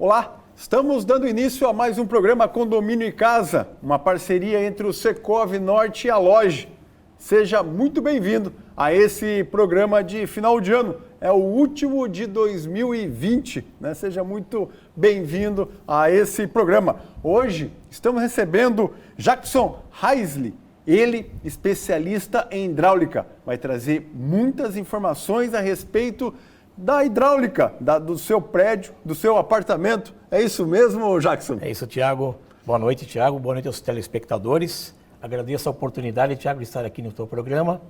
Olá, estamos dando início a mais um programa Condomínio e Casa, uma parceria entre o Secov Norte e a Loge. Seja muito bem-vindo a esse programa de final de ano, é o último de 2020, né? Seja muito bem-vindo a esse programa. Hoje estamos recebendo Jackson Heisley, ele especialista em hidráulica, vai trazer muitas informações a respeito da hidráulica, do seu prédio, do seu apartamento. É isso mesmo, Jackson? É isso, Tiago. Boa noite, Tiago. Boa noite aos telespectadores. Agradeço a oportunidade, Tiago, de estar aqui no teu programa.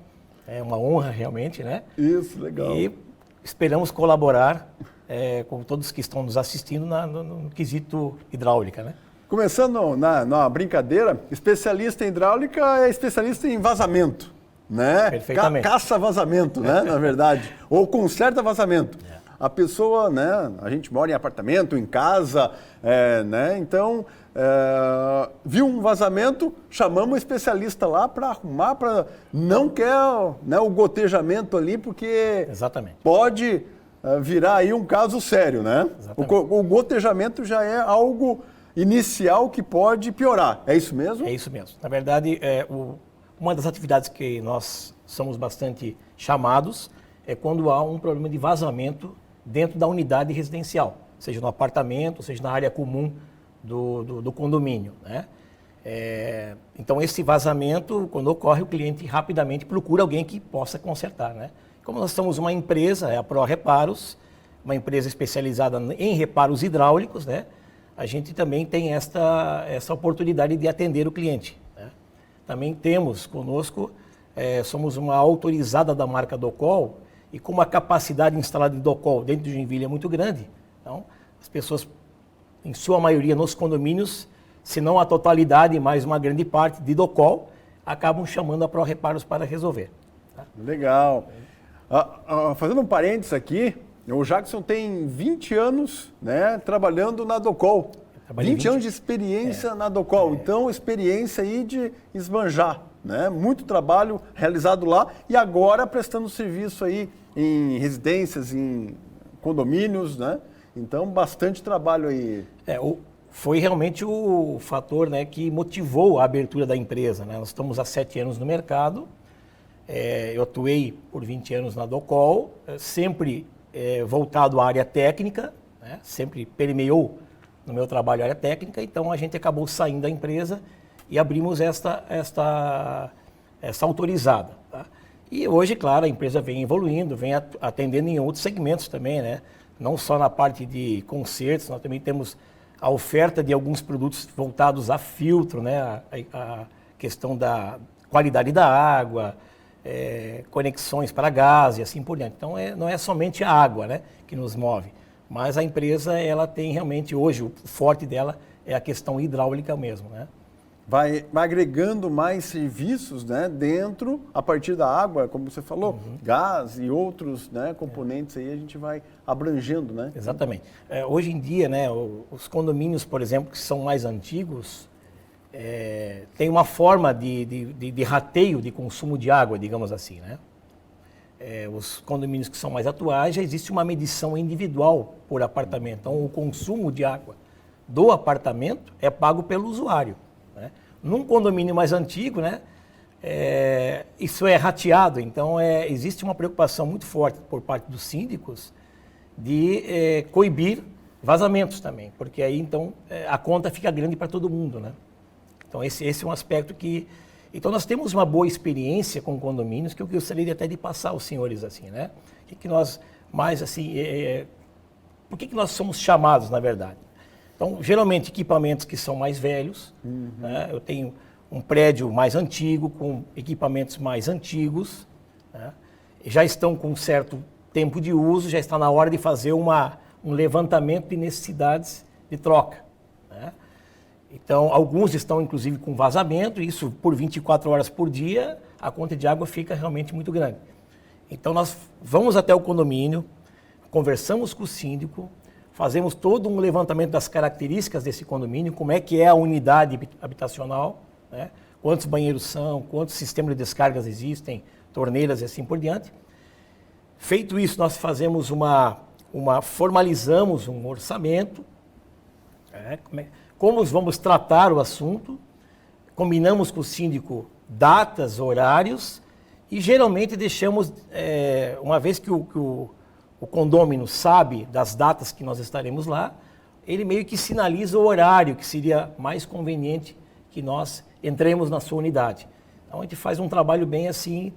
É uma honra, realmente, né? Isso, legal. E esperamos colaborar com todos que estão nos assistindo no quesito hidráulica, né? Começando na brincadeira, especialista em hidráulica é especialista em vazamento, né? Perfeitamente. Caça vazamento, né? Na verdade. Ou conserta vazamento. A pessoa, né? A gente mora em apartamento, em casa, né? Então, viu um vazamento, chamamos um especialista lá para arrumar, não quer, né, o gotejamento ali, porque Exatamente. pode virar aí um caso sério, né? O gotejamento já é algo inicial que pode piorar. É isso mesmo? É isso mesmo. Na verdade, uma das atividades que nós somos bastante chamados é quando há um problema de vazamento dentro da unidade residencial, seja no apartamento, seja na área comum do condomínio, né? Então, esse vazamento, quando ocorre, o cliente rapidamente procura alguém que possa consertar, né? Como nós somos uma empresa, a Pro Reparos, uma empresa especializada em reparos hidráulicos, né? A gente também tem essa oportunidade de atender o cliente, né? Também temos conosco, somos uma autorizada da marca Docol, e como a capacidade instalada de Docol dentro de Joinville é muito grande, então as pessoas, em sua maioria nos condomínios, se não a totalidade, mas uma grande parte de Docol, acabam chamando a Pro Reparos para resolver. Tá? Legal. Fazendo um parênteses aqui, o Jackson tem 20 anos, né, trabalhando na Docol. 20 anos de experiência na Docol. Então, experiência aí de esbanjar, né? Muito trabalho realizado lá e agora prestando serviço aí em residências, em condomínios, né? Então, bastante trabalho aí. Foi realmente o fator, né, que motivou a abertura da empresa, né? Nós estamos há 7 anos no mercado. Eu atuei por 20 anos na Docol, sempre voltado à área técnica, né? Sempre permeou no meu trabalho a área técnica, então a gente acabou saindo da empresa e abrimos essa autorizada. Tá? E hoje, claro, a empresa vem evoluindo, vem atendendo em outros segmentos também, né? Não só na parte de consertos, nós também temos a oferta de alguns produtos voltados a filtro, né? A questão da qualidade da água, conexões para gás e assim por diante. Então, não é somente a água, né, que nos move, mas a empresa ela tem realmente hoje, o forte dela é a questão hidráulica mesmo, né? Vai agregando mais serviços, né, dentro, a partir da água, como você falou, gás e outros, né, componentes aí a gente vai abrangendo, né? Exatamente. Hoje em dia, né, os condomínios, por exemplo, que são mais antigos, tem uma forma de rateio de consumo de água, digamos assim, né? Os condomínios que são mais atuais, já existe uma medição individual por apartamento. Então, o consumo de água do apartamento é pago pelo usuário, né? Num condomínio mais antigo, né, isso é rateado. Então, existe uma preocupação muito forte por parte dos síndicos de coibir vazamentos também, porque aí, então, a conta fica grande para todo mundo, né? Então, esse é um aspecto que... Então, nós temos uma boa experiência com condomínios que eu gostaria até de passar aos senhores, assim, né? O que nós mais, assim... por que nós somos chamados, na verdade? Então, geralmente, equipamentos que são mais velhos, né? Eu tenho um prédio mais antigo, com equipamentos mais antigos, né? Já estão com um certo tempo de uso, já está na hora de fazer um levantamento de necessidades de troca, né? Então, alguns estão, inclusive, com vazamento, isso por 24 horas por dia, a conta de água fica realmente muito grande. Então, nós vamos até o condomínio, conversamos com o síndico, fazemos todo um levantamento das características desse condomínio, como é que é a unidade habitacional, né? Quantos banheiros são, quantos sistemas de descargas existem, torneiras e assim por diante. Feito isso, nós fazemos formalizamos um orçamento, Como vamos tratar o assunto, combinamos com o síndico datas, horários e geralmente deixamos, uma vez que o condômino sabe das datas que nós estaremos lá, ele meio que sinaliza o horário que seria mais conveniente que nós entremos na sua unidade. Então a gente faz um trabalho bem assim,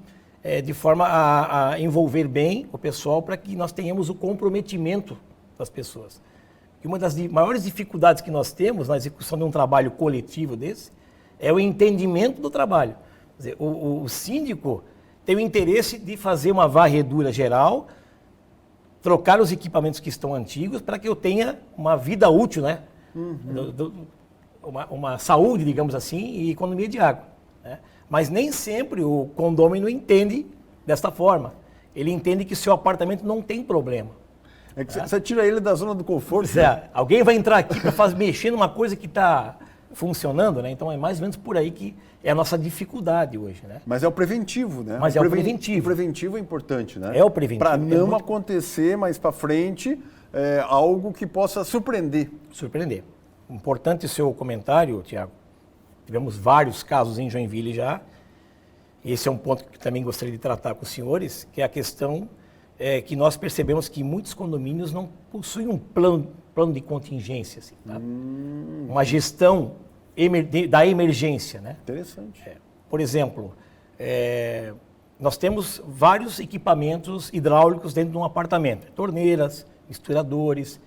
de forma a envolver bem o pessoal para que nós tenhamos o comprometimento das pessoas. E uma das maiores dificuldades que nós temos na execução de um trabalho coletivo desse é o entendimento do trabalho. Quer dizer, o síndico tem o interesse de fazer uma varredura geral, trocar os equipamentos que estão antigos para que eu tenha uma vida útil, né? Uma saúde, digamos assim, e economia de água. Né? Mas nem sempre o condômino entende desta forma. Ele entende que seu apartamento não tem problema. É que você tira ele da zona do conforto. Né? Alguém vai entrar aqui para mexer numa coisa que está funcionando, né? Então é mais ou menos por aí que é a nossa dificuldade hoje, né? Mas é o preventivo, né? Mas é o preventivo. O preventivo é importante, né? É o preventivo. Para não acontecer mais para frente algo que possa surpreender. Surpreender. Importante o seu comentário, Tiago. Tivemos vários casos em Joinville já. E esse é um ponto que também gostaria de tratar com os senhores, que é a questão que nós percebemos que muitos condomínios não possuem um plano de contingência, assim, tá? Uma gestão da emergência, né? Interessante. Por exemplo, nós temos vários equipamentos hidráulicos dentro de um apartamento. Torneiras, misturadores,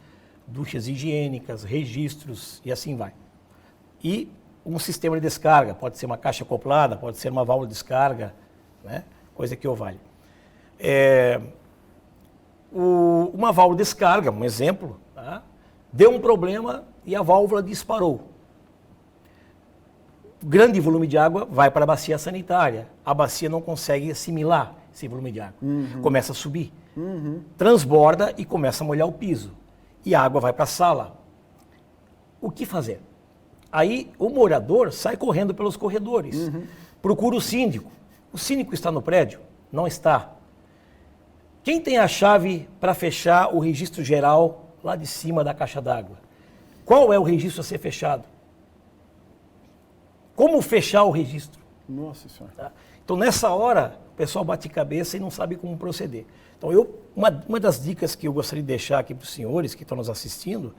duchas higiênicas, registros e assim vai. E um sistema de descarga, pode ser uma caixa acoplada, pode ser uma válvula de descarga, né? Coisa que eu valho. Uma válvula de descarga, um exemplo, tá? Deu um problema e a válvula disparou. Grande volume de água vai para a bacia sanitária. A bacia não consegue assimilar esse volume de água. Começa a subir. Transborda e começa a molhar o piso. E a água vai para a sala. O que fazer? Aí o morador sai correndo pelos corredores. Procura o síndico. O síndico está no prédio? Não está. Quem tem a chave para fechar o registro geral lá de cima da caixa d'água? Qual é o registro a ser fechado? Como fechar o registro? Nossa Senhora. Tá? Então, nessa hora, o pessoal bate cabeça e não sabe como proceder. Então, uma das dicas que eu gostaria de deixar aqui para os senhores que estão nos assistindo,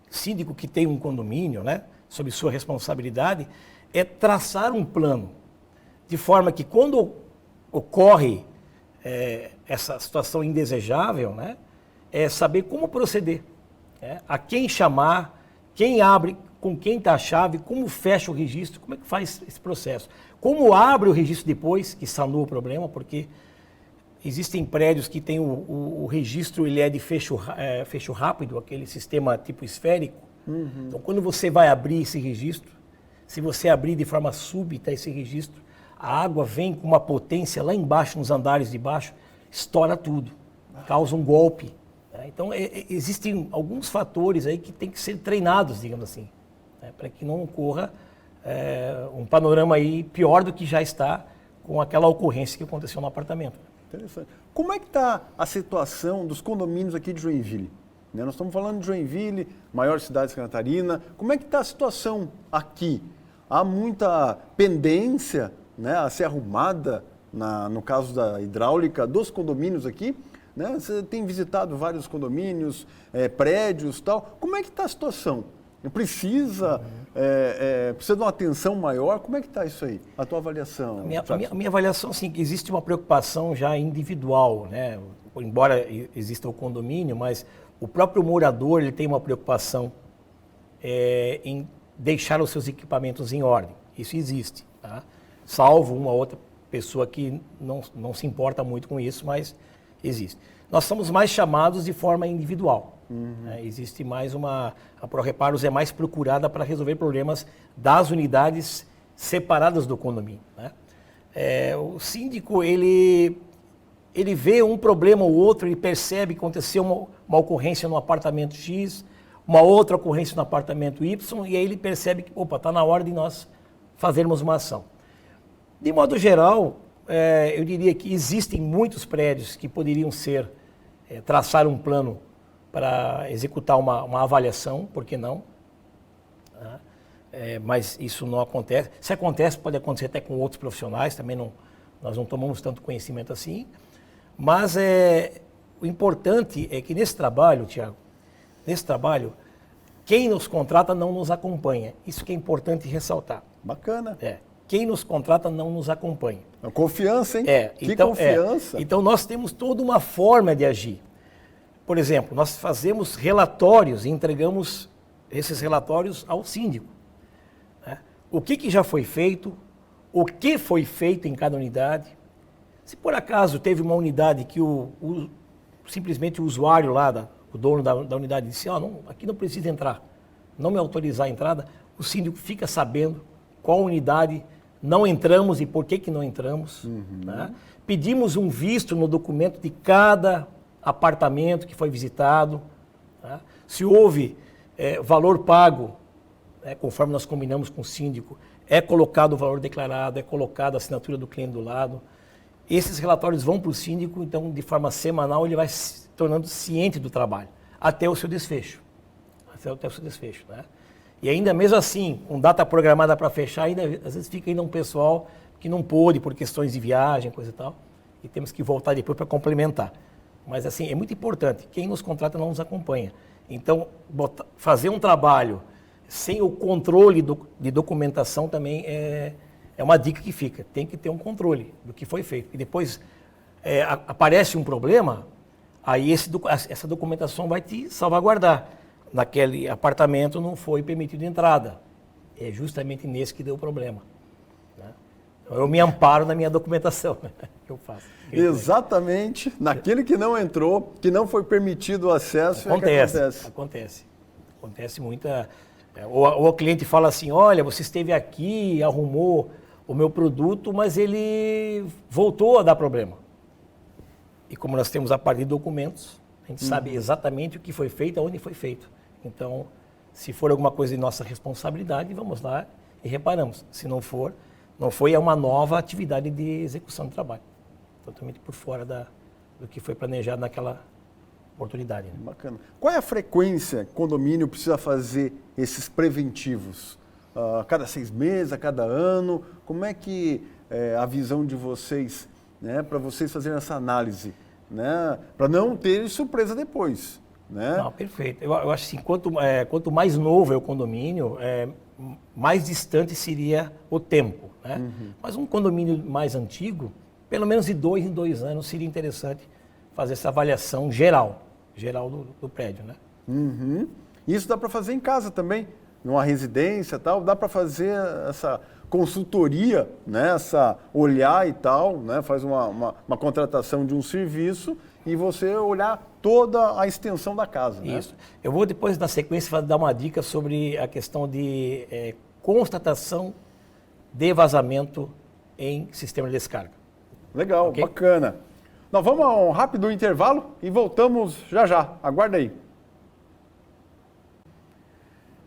síndico que tem um condomínio, né, sob sua responsabilidade, é traçar um plano, de forma que quando ocorre essa situação indesejável, né, é saber como proceder, a quem chamar, quem abre, com quem está a chave, como fecha o registro, como é que faz esse processo. Como abre o registro depois que sanou o problema, porque existem prédios que tem o registro, ele é de fecho rápido, aquele sistema tipo esférico. Então, quando você vai abrir esse registro, se você abrir de forma súbita esse registro, a água vem com uma potência lá embaixo, nos andares de baixo, estoura tudo, causa um golpe. Né? Então, existem alguns fatores aí que tem que ser treinados, digamos assim, né? Para que não ocorra um panorama aí pior do que já está com aquela ocorrência que aconteceu no apartamento. Interessante. Como é que está a situação dos condomínios aqui de Joinville? Né? Nós estamos falando de Joinville, maior cidade de Santa Catarina. Como é que está a situação aqui? Há muita pendência, né, a ser arrumada, no caso da hidráulica, dos condomínios aqui? Né? Você tem visitado vários condomínios, prédios e tal. Como é que está a situação? Precisa de uma atenção maior? Como é que está isso aí? A tua avaliação? A minha avaliação, sim, que existe uma preocupação já individual, né? Embora exista o condomínio, mas o próprio morador ele tem uma preocupação em deixar os seus equipamentos em ordem. Isso existe, tá? Salvo uma outra pessoa que não se importa muito com isso, mas existe. Nós somos mais chamados de forma individual. Né? Existe mais a ProReparos é mais procurada para resolver problemas das unidades separadas do condomínio. Né? O síndico, ele vê um problema ou outro, ele percebe que aconteceu uma ocorrência no apartamento X, uma outra ocorrência no apartamento Y, e aí ele percebe que, está na hora de nós fazermos uma ação. De modo geral, eu diria que existem muitos prédios que poderiam traçar um plano para executar uma avaliação, por que não? Mas isso não acontece. Se acontece, pode acontecer até com outros profissionais, também nós não tomamos tanto conhecimento assim. Mas o importante é que nesse trabalho, Tiago, quem nos contrata não nos acompanha. Isso que é importante ressaltar. Bacana. Quem nos contrata não nos acompanha. Confiança, hein? Que Então, confiança. Então nós temos toda uma forma de agir. Por exemplo, nós fazemos relatórios e entregamos esses relatórios ao síndico. O que já foi feito, o que foi feito em cada unidade. Se por acaso teve uma unidade que simplesmente o usuário lá, o dono da unidade disse, aqui não precisa entrar, não me autorizar a entrada, o síndico fica sabendo qual unidade não entramos e por que não entramos. Pedimos um visto no documento de cada apartamento que foi visitado. Se houve valor pago, conforme nós combinamos com o síndico, é colocado o valor declarado, é colocada a assinatura do cliente do lado. Esses relatórios vão para o síndico, então de forma semanal ele vai se tornando ciente do trabalho, até o seu desfecho. E ainda mesmo assim, com data programada para fechar, ainda, às vezes fica ainda um pessoal que não pôde por questões de viagem, coisa e tal, e temos que voltar depois para complementar. Mas assim, é muito importante, quem nos contrata não nos acompanha. Então, fazer um trabalho sem o controle de documentação também é uma dica que fica. Tem que ter um controle do que foi feito. E depois aparece um problema, aí essa documentação vai te salvaguardar. Naquele apartamento não foi permitido entrada. É justamente nesse que deu o problema. Eu me amparo na minha documentação que eu faço. Exatamente, naquele que não entrou, que não foi permitido o acesso. Acontece muita... Ou o cliente fala assim, olha, você esteve aqui, arrumou o meu produto, mas ele voltou a dar problema. E como nós temos a parte de documentos, a gente sabe exatamente o que foi feito, aonde foi feito. Então, se for alguma coisa de nossa responsabilidade, vamos lá e reparamos. Se não for, não foi, é uma nova atividade de execução de trabalho. Totalmente por fora do que foi planejado naquela oportunidade. Bacana. Qual é a frequência que o condomínio precisa fazer esses preventivos? A cada 6 meses, a cada ano? Como é que é a visão de vocês, para vocês fazerem essa análise, para não ter surpresa depois? Não, perfeito. Eu acho assim, quanto mais novo é o condomínio, mais distante seria o tempo. Mas um condomínio mais antigo, pelo menos de 2 em 2 anos, seria interessante fazer essa avaliação geral do prédio. Isso dá para fazer em casa também, numa residência e tal, dá para fazer essa consultoria, essa olhar e tal, faz uma contratação de um serviço e você olhar toda a extensão da casa. Isso. Eu vou depois, na sequência, dar uma dica sobre a questão de constatação de vazamento em sistema de descarga. Legal, okay? Bacana. Nós vamos a um rápido intervalo e voltamos já. Aguarda aí.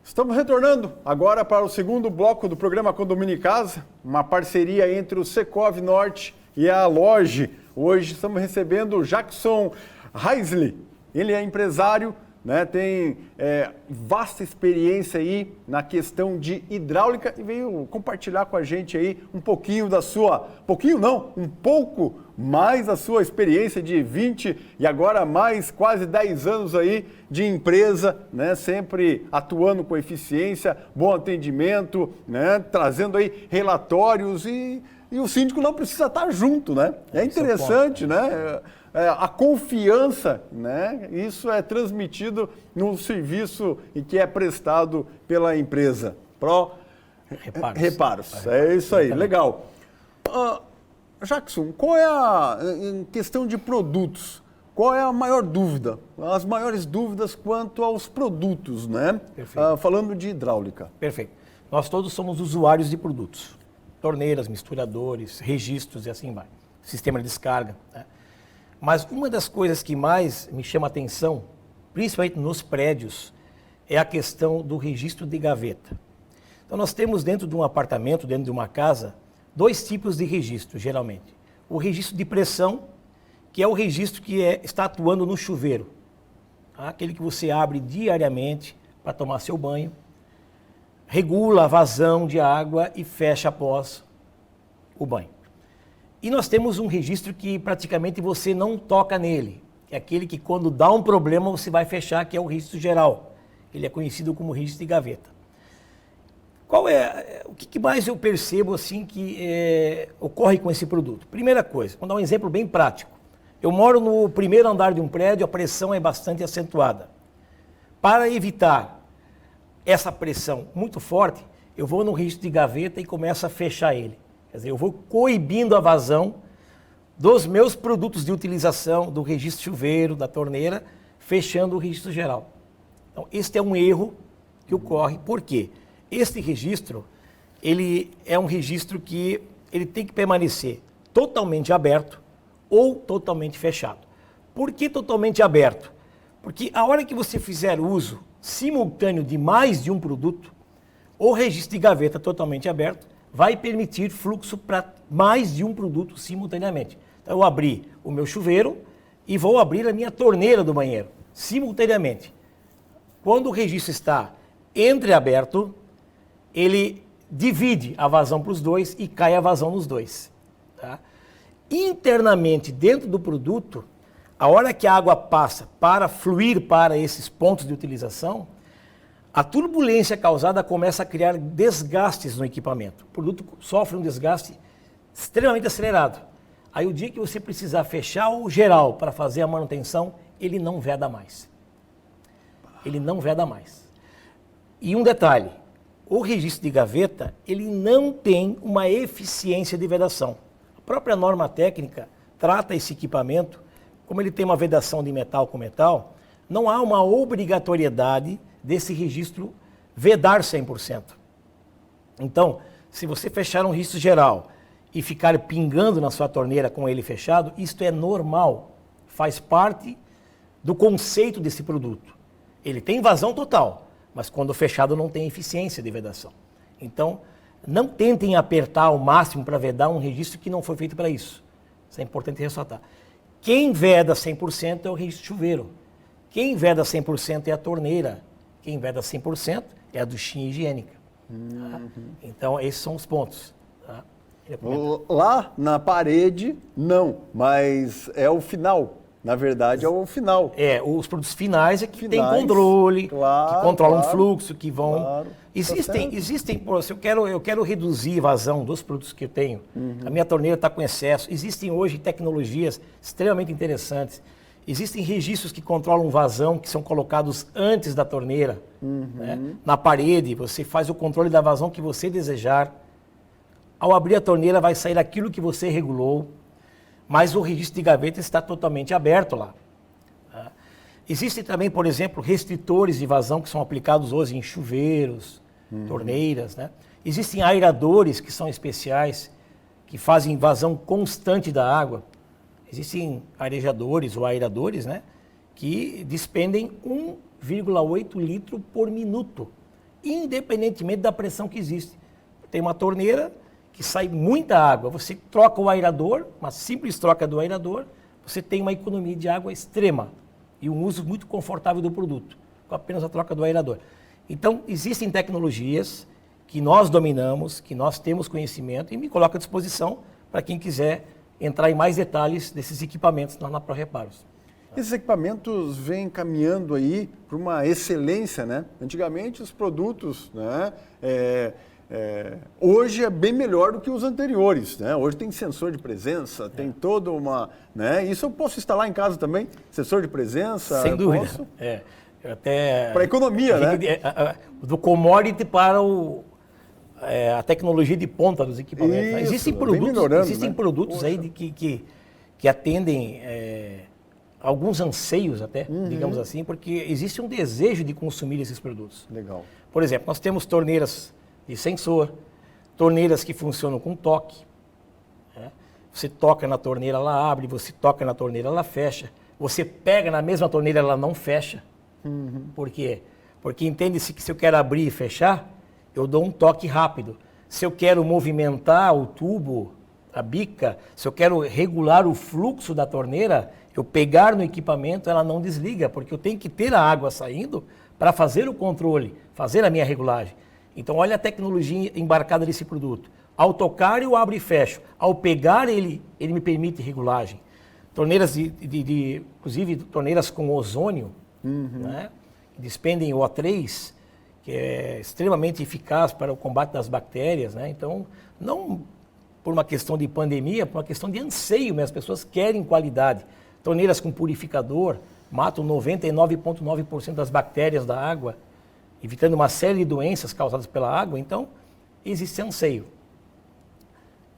Estamos retornando agora para o segundo bloco do programa Condomínio e Casa, uma parceria entre o Secov Norte e a Loge. Hoje estamos recebendo o Jackson Heisley. Ele é empresário, tem vasta experiência aí na questão de hidráulica e veio compartilhar com a gente aí um pouquinho um pouco mais da sua experiência de 20 e agora mais quase 10 anos aí de empresa, sempre atuando com eficiência, bom atendimento, trazendo aí relatórios e o síndico não precisa estar junto, É interessante, a confiança, Isso é transmitido no serviço que é prestado pela empresa. Reparos. É isso aí, legal. Jackson, qual é em questão de produtos, qual é a maior dúvida? As maiores dúvidas quanto aos produtos, falando de hidráulica. Perfeito. Nós todos somos usuários de produtos. Torneiras, misturadores, registros e assim vai. Sistema de descarga. Mas uma das coisas que mais me chama a atenção, principalmente nos prédios, é a questão do registro de gaveta. Então nós temos dentro de um apartamento, dentro de uma casa, 2 tipos de registro, geralmente. O registro de pressão, que é o registro que está atuando no chuveiro. aquele que você abre diariamente para tomar seu banho, regula a vazão de água e fecha após o banho. E nós temos um registro que praticamente você não toca nele, que é aquele que quando dá um problema você vai fechar, que é o registro geral. Ele é conhecido como registro de gaveta. O que mais eu percebo assim que ocorre com esse produto? Primeira coisa, vou dar um exemplo bem prático. Eu moro no primeiro andar de um prédio, a pressão é bastante acentuada. Para evitar essa pressão muito forte, eu vou no registro de gaveta e começo a fechar ele. Quer dizer, eu vou coibindo a vazão dos meus produtos de utilização, do registro chuveiro, da torneira, fechando o registro geral. Então, este é um erro que ocorre. Por quê? Este registro, ele é um registro que ele tem que permanecer totalmente aberto ou totalmente fechado. Por que totalmente aberto? Porque a hora que você fizer uso simultâneo de mais de um produto, o registro de gaveta totalmente aberto vai permitir fluxo para mais de um produto simultaneamente. Então, eu abri o meu chuveiro e vou abrir a minha torneira do banheiro simultaneamente. Quando o registro está entreaberto, ele divide a vazão para os dois e cai a vazão nos dois. Tá? Internamente, dentro do produto, a hora que a água passa para fluir para esses pontos de utilização, a turbulência causada começa a criar desgastes no equipamento. O produto sofre um desgaste extremamente acelerado. Aí o dia que você precisar fechar o geral para fazer a manutenção, ele não veda mais. Ele não veda mais. E um detalhe, o registro de gaveta, ele não tem uma eficiência de vedação. A própria norma técnica trata esse equipamento, como ele tem uma vedação de metal com metal, não há uma obrigatoriedade desse registro vedar 100%. Então, se você fechar um registro geral e ficar pingando na sua torneira com ele fechado, isto é normal, faz parte do conceito desse produto. Ele tem vazão total, mas quando fechado não tem eficiência de vedação. Então, não tentem apertar ao máximo para vedar um registro que não foi feito para isso. Isso é importante ressaltar. Quem veda 100% é o registro chuveiro. Quem veda 100% é a torneira. Quem veda 100% é a duchinha higiênica. Tá? Então, esses são os pontos. Tá? Lá na parede, não, mas é o final. Na verdade, é o final. Os produtos finais é que tem controle, claro, que controlam o claro, fluxo, que vão... Claro, Existem, se eu quero reduzir vazão dos produtos que eu tenho, a minha torneira está com excesso, existem hoje tecnologias extremamente interessantes, existem registros que controlam vazão, que são colocados antes da torneira, né? Na parede, você faz o controle da vazão que você desejar, ao abrir a torneira vai sair aquilo que você regulou, mas o registro de gaveta está totalmente aberto lá. Tá? Existem também, por exemplo, restritores de vazão que são aplicados hoje em chuveiros, torneiras. Né? Existem aeradores que são especiais, que fazem vazão constante da água. Existem arejadores ou aeradores, né, que despendem 1,8 litro por minuto, independentemente da pressão que existe. Tem uma torneira que sai muita água, você troca o aerador, uma simples troca do aerador, você tem uma economia de água extrema e um uso muito confortável do produto, com apenas a troca do aerador. Então, existem tecnologias que nós dominamos, que nós temos conhecimento e me coloco à disposição para quem quiser entrar em mais detalhes desses equipamentos lá na ProReparos. Esses equipamentos vêm caminhando aí para uma excelência, né? Antigamente os produtos, né, hoje é bem melhor do que os anteriores, né? Hoje tem sensor de presença, tem toda uma... Né? Isso eu posso instalar em casa também? Sensor de presença? Sem dúvida. Para economia, né? Do commodity para a tecnologia de ponta dos equipamentos. Isso, existem produtos aí que atendem alguns anseios até, digamos assim, porque existe um desejo de consumir esses produtos. Legal. Por exemplo, nós temos torneiras de sensor, torneiras que funcionam com toque. Né? Você toca na torneira, ela abre, você toca na torneira, ela fecha. Você pega na mesma torneira, ela não fecha. Por quê? Porque entende-se que se eu quero abrir e fechar, eu dou um toque rápido. Se eu quero movimentar o tubo, a bica, se eu quero regular o fluxo da torneira, eu pegar no equipamento, ela não desliga, porque eu tenho que ter a água saindo para fazer o controle, fazer a minha regulagem. Então, olha a tecnologia embarcada nesse produto. Ao tocar, eu abro e fecho. Ao pegar, ele me permite regulagem. Torneiras, inclusive, torneiras com ozônio, né? Que despendem O3, que é extremamente eficaz para o combate das bactérias, né? Então, não por uma questão de pandemia, por uma questão de anseio, as pessoas querem qualidade. Torneiras com purificador matam 99,9% das bactérias da água, evitando uma série de doenças causadas pela água. Então, existe anseio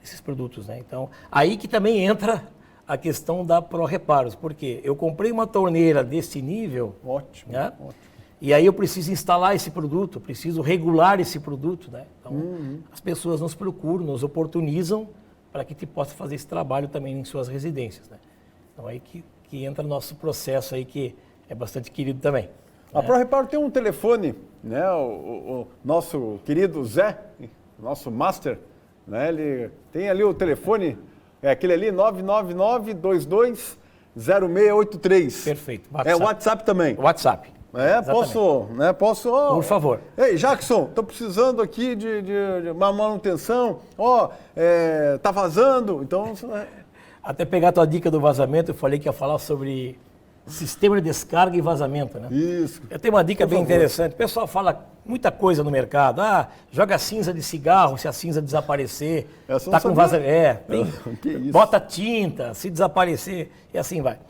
desses produtos, né? Então, aí que também entra a questão da ProReparos, porque eu comprei uma torneira desse nível, Ótimo, né? ótimo. E aí eu preciso instalar esse produto, preciso regular esse produto, né? Então, as pessoas nos procuram, nos oportunizam para que te possa fazer esse trabalho também em suas residências, né? Então aí que entra o nosso processo aí, que é bastante querido também. A ProReparo tem um telefone, né? O nosso querido Zé, nosso master, né? Ele tem ali o telefone, é aquele ali, 999-22-0683. Perfeito. É o WhatsApp também. WhatsApp. É, Exatamente. posso... Por favor. Ei, Jackson, estou precisando aqui de uma manutenção. Tá vazando, então... Até pegar a tua dica do vazamento, eu falei que ia falar sobre sistema de descarga e vazamento, né? Isso. Eu tenho uma dica Por bem favor. interessante. O pessoal fala muita coisa no mercado. Joga cinza de cigarro, se a cinza desaparecer. Essa eu não Tá com sabia. vazamento. Que isso? Bota tinta, se desaparecer, e assim vai.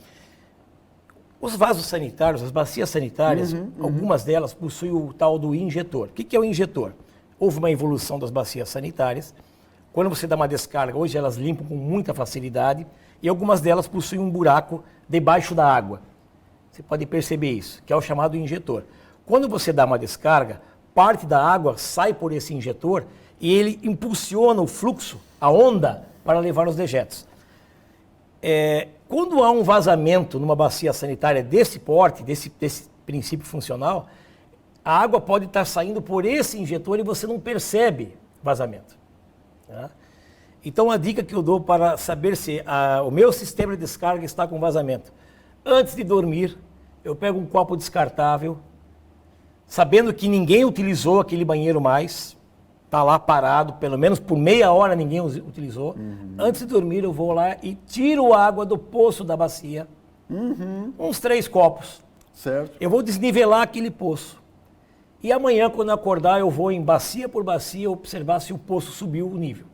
Os vasos sanitários, as bacias sanitárias, algumas delas possuem o tal do injetor. O que é o injetor? Houve uma evolução das bacias sanitárias. Quando você dá uma descarga, hoje elas limpam com muita facilidade, e algumas delas possuem um buraco debaixo da água. Você pode perceber isso, que é o chamado injetor. Quando você dá uma descarga, parte da água sai por esse injetor e ele impulsiona o fluxo, a onda, para levar os dejetos. Quando há um vazamento numa bacia sanitária desse porte, desse princípio funcional, a água pode estar saindo por esse injetor e você não percebe vazamento. Tá? Então, a dica que eu dou para saber se o meu sistema de descarga está com vazamento. Antes de dormir, eu pego um copo descartável, sabendo que ninguém utilizou aquele banheiro mais, está lá parado, pelo menos por meia hora ninguém utilizou. Antes de dormir, eu vou lá e tiro a água do poço da bacia, uns 3 copos. Certo. Eu vou desnivelar aquele poço. E amanhã, quando eu acordar, eu vou em bacia por bacia observar se o poço subiu o nível.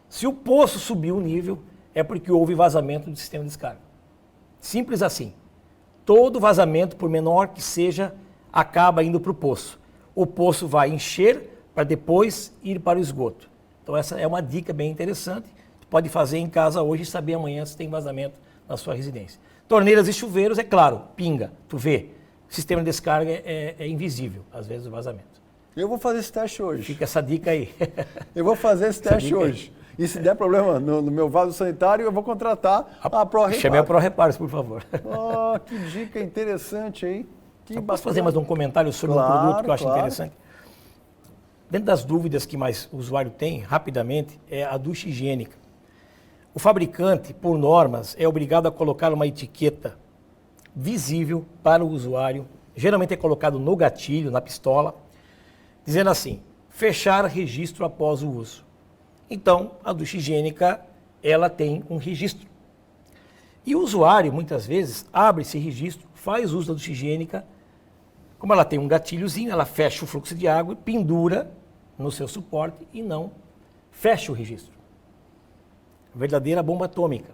Se o poço subiu o nível, é porque houve vazamento do sistema de descarga. Simples assim. Todo vazamento, por menor que seja, acaba indo para o poço. O poço vai encher para depois ir para o esgoto. Então essa é uma dica bem interessante. Tu pode fazer em casa hoje e saber amanhã se tem vazamento na sua residência. Torneiras e chuveiros, é claro, pinga, tu vê. O sistema de descarga é invisível, às vezes, o vazamento. Eu vou fazer esse teste hoje. Fica essa dica aí. Eu vou fazer esse teste hoje. E se der problema no meu vaso sanitário, eu vou contratar a ProReparo. Chame a ProReparos, por favor. Oh, que dica interessante aí. Que Posso fazer mais um comentário sobre um produto que eu acho interessante? Dentro das dúvidas que mais o usuário tem, rapidamente, é a ducha higiênica. O fabricante, por normas, é obrigado a colocar uma etiqueta visível para o usuário, geralmente é colocado no gatilho, na pistola, dizendo assim: fechar registro após o uso. Então, a ducha higiênica, ela tem um registro. E o usuário, muitas vezes, abre esse registro, faz uso da ducha higiênica, como ela tem um gatilhozinho, ela fecha o fluxo de água e pendura no seu suporte e não fecha o registro. Verdadeira bomba atômica.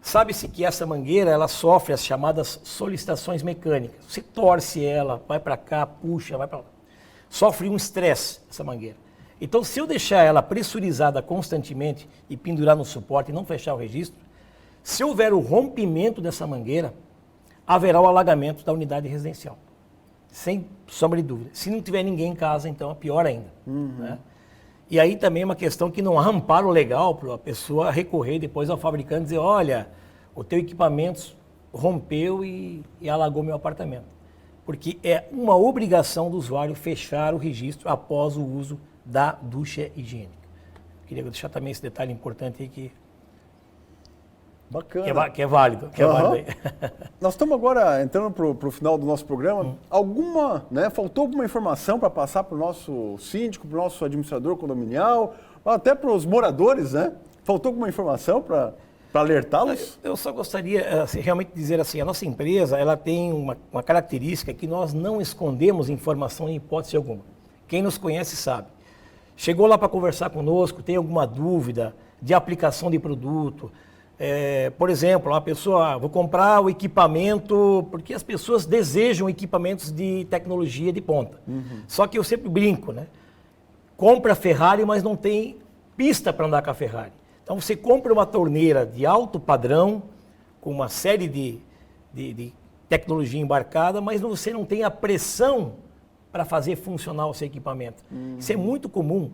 Sabe-se que essa mangueira, ela sofre as chamadas solicitações mecânicas. Você torce ela, vai para cá, puxa, vai para lá. Sofre um estresse essa mangueira. Então, se eu deixar ela pressurizada constantemente e pendurar no suporte e não fechar o registro, se houver o rompimento dessa mangueira, haverá o alagamento da unidade residencial. Sem sombra de dúvida. Se não tiver ninguém em casa, então é pior ainda. Né? E aí também é uma questão que não há amparo legal para a pessoa recorrer depois ao fabricante e dizer: olha, o teu equipamento rompeu e alagou meu apartamento. Porque é uma obrigação do usuário fechar o registro após o uso da ducha higiênica. Queria deixar também esse detalhe importante aí Bacana. que é válido. Aí. Nós estamos agora entrando para o final do nosso programa. Faltou alguma informação para passar para o nosso síndico, para o nosso administrador condominial, até para os moradores, né? Faltou alguma informação para alertá-los? Eu só gostaria realmente de dizer assim, a nossa empresa ela tem uma característica que nós não escondemos informação em hipótese alguma. Quem nos conhece sabe. Chegou lá para conversar conosco, tem alguma dúvida de aplicação de produto. Por exemplo, a pessoa, vou comprar o equipamento, porque as pessoas desejam equipamentos de tecnologia de ponta. Só que eu sempre brinco, né? Compra a Ferrari, mas não tem pista para andar com a Ferrari. Então você compra uma torneira de alto padrão, com uma série de tecnologia embarcada, mas você não tem a pressão para fazer funcionar o seu equipamento. Isso é muito comum.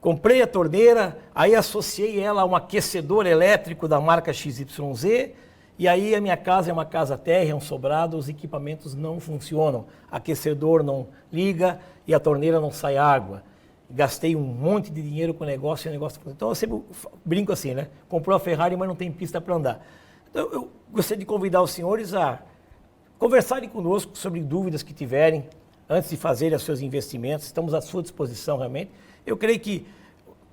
Comprei a torneira, aí associei ela a um aquecedor elétrico da marca XYZ, e aí a minha casa é uma casa térrea, é um sobrado, os equipamentos não funcionam. Aquecedor não liga e a torneira não sai água. Gastei um monte de dinheiro com o negócio e o negócio... Então eu sempre brinco assim, né? Comprou a Ferrari, mas não tem pista para andar. Então eu gostaria de convidar os senhores a conversarem conosco sobre dúvidas que tiverem antes de fazerem os seus investimentos. Estamos à sua disposição realmente. Eu creio que,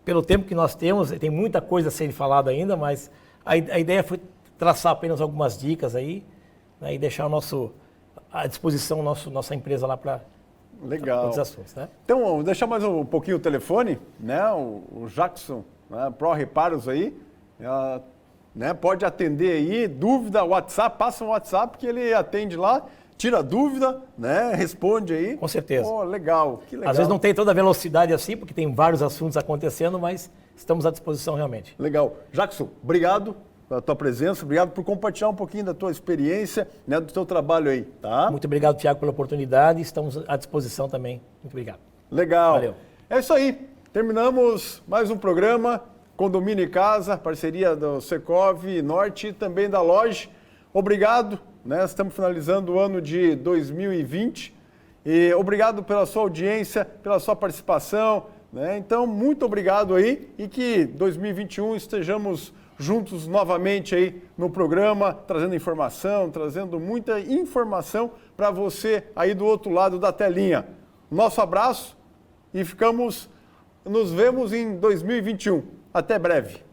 pelo tempo que nós temos, tem muita coisa a ser falada ainda, mas a ideia foi traçar apenas algumas dicas aí, né, e deixar à disposição nossa empresa lá para outros assuntos. Né? Então, vou deixar mais um pouquinho o telefone, né? O Jackson, né? Pro Reparos aí, né? Pode atender aí, dúvida, WhatsApp, passa um WhatsApp que ele atende lá. Tira dúvida, né? Responde aí. Com certeza. Legal, que legal. Às vezes não tem toda a velocidade assim, porque tem vários assuntos acontecendo, mas estamos à disposição realmente. Legal. Jackson, obrigado pela tua presença, obrigado por compartilhar um pouquinho da tua experiência, né, do teu trabalho aí, tá? Muito obrigado, Tiago, pela oportunidade, estamos à disposição também. Muito obrigado. Legal. Valeu. É isso aí. Terminamos mais um programa, Condomínio e Casa, parceria do Secov Norte e também da Loja. Obrigado. Né? Estamos finalizando o ano de 2020 e obrigado pela sua audiência, pela sua participação. Né? Então, muito obrigado aí e que 2021 estejamos juntos novamente aí no programa, trazendo informação, trazendo muita informação para você aí do outro lado da telinha. Nosso abraço e nos vemos em 2021. Até breve.